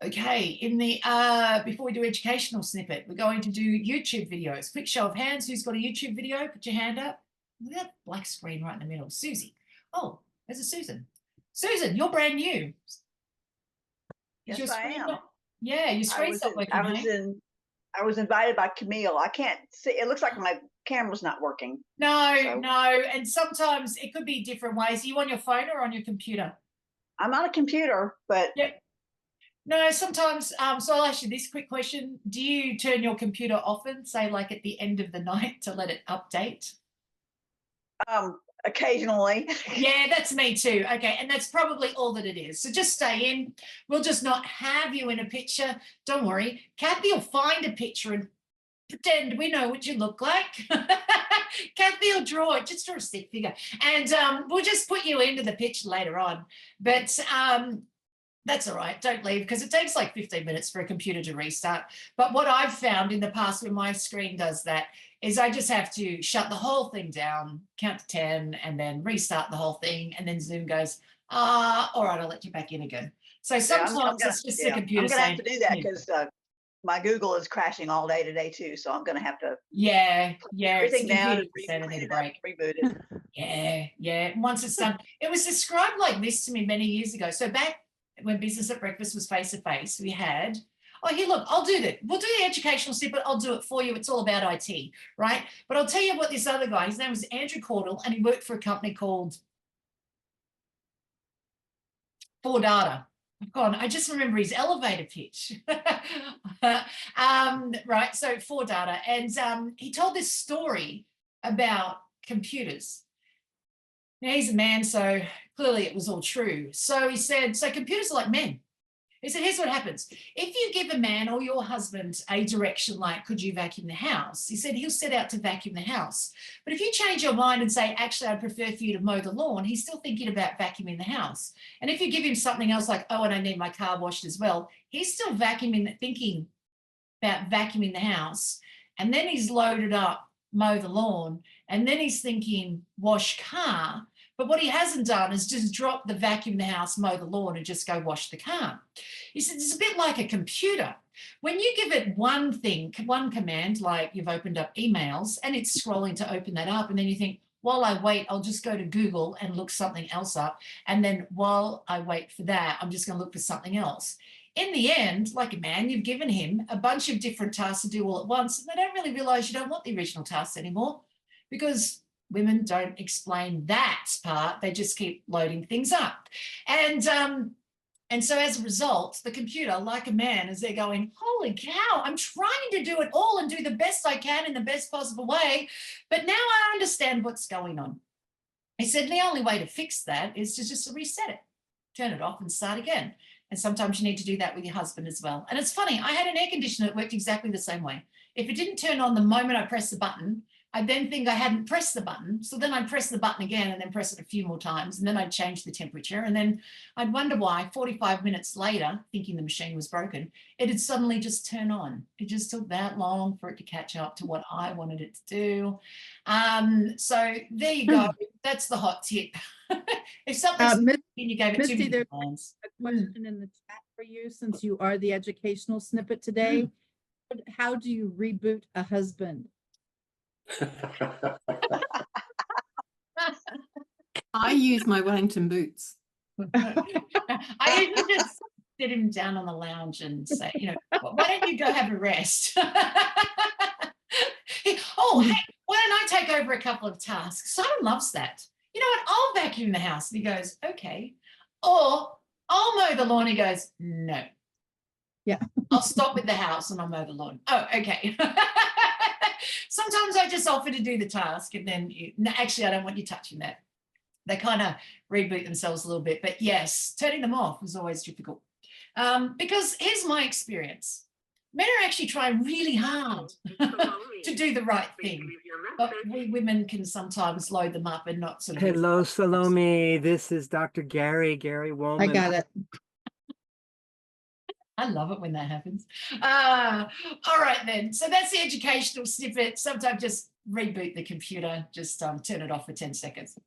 Okay, in the before we do educational snippet, we're going to do YouTube videos. Quick show of hands. Who's got a YouTube video? Put your hand up. Look at that black screen right in the middle. Susie. Oh, there's a Susan. Susan, you're brand new. Is Yes, your I screen am. not? Yeah, your screen's not working. I was invited by Camille. I can't see. It looks like my camera's not working. No, So. no. And sometimes it could be different ways. Are you on your phone or on your computer? I'm on a computer, but yep. No, sometimes, so I'll ask you this quick question. Do you turn your computer often, say like at the end of the night to let it update? occasionally. Yeah, that's me too. Okay, and that's probably all that it is. So just stay in. We'll just not have you in a picture. Don't worry. Kathy will find a picture and pretend we know what you look like. Kathy will draw it, just draw a stick figure. And we'll just put you into the picture later on. But that's all right. Don't leave because it takes like 15 minutes for a computer to restart. But what I've found in the past when my screen does that is I just have to shut the whole thing down, count to 10, and then restart the whole thing. And then Zoom goes, all right, I'll let you back in again. So sometimes it's just the computer. I'm going to have to do that because my Google is crashing all day today too. So I'm going to have to everything down and reboot it. Yeah. Once it's done, it was described like this to me many years ago. So back when Business at Breakfast was face-to-face, we had, oh, here, look, I'll do that. We'll do the educational snippet. I'll do it for you. It's all about IT, right? But I'll tell you what this other guy, his name was Andrew Caudle, and he worked for a company called For Data. God, I just remember his elevator pitch. Right, so For Data. And he told this story about computers. Now, he's a man, so clearly it was all true. So he said, so computers are like men. He said, here's what happens. If you give a man or your husband a direction like, could you vacuum the house? He said, he'll set out to vacuum the house. But if you change your mind and say, actually, I'd prefer for you to mow the lawn, he's still thinking about vacuuming the house. And if you give him something else like, oh, and I need my car washed as well, he's still thinking about vacuuming the house. And then he's loaded up, mow the lawn, and then he's thinking wash car. But what he hasn't done is just drop the vacuum the house, mow the lawn, and just go wash the car. He said it's a bit like a computer. When you give it one thing, one command, like you've opened up emails and it's scrolling to open that up, and then you think, while I wait, I'll just go to Google and look something else up. And then while I wait for that, I'm just going to look for something else. In the end, like a man, you've given him a bunch of different tasks to do all at once, and they don't really realize you don't want the original tasks anymore because women don't explain that part. They just keep loading things up. And so as a result, the computer, like a man, as they're going, holy cow, I'm trying to do it all and do the best I can in the best possible way, but now I understand what's going on. He said the only way to fix that is to just reset it, turn it off and start again. And sometimes you need to do that with your husband as well. And it's funny, I had an air conditioner that worked exactly the same way. If it didn't turn on the moment I pressed the button, I'd then think I hadn't pressed the button. So then I'd press the button again and then press it a few more times. And then I'd change the temperature. And then I'd wonder why 45 minutes later, thinking the machine was broken, it'd suddenly just turn on. It just took that long for it to catch up to what I wanted it to do. So there you go. That's the hot tip. If something's you gave it Misty, too many there's times. a question in the chat for you since you are the educational snippet today. How do you reboot a husband? I use my Wellington boots. I usually just sit him down on the lounge and say, why don't you go have a rest? Oh, hey, why don't I take over a couple of tasks? Simon loves that. You know what? I'll vacuum the house. And he goes, okay. Or I'll mow the lawn. He goes, no. Yeah. I'll stop with the house and I'll mow the lawn. Oh, okay. Sometimes I just offer to do the task and then, no, actually, I don't want you touching that. They kind of reboot themselves a little bit. But yes, turning them off was always difficult. Because here's my experience. Men are actually trying really hard to do the right thing. But we women can sometimes load them up and not sort of... Hello, Salome. This is Dr. Gary Woolman. I got it. I love it when that happens. All right, then. So that's the educational snippet. Sometimes just reboot the computer, just turn it off for 10 seconds.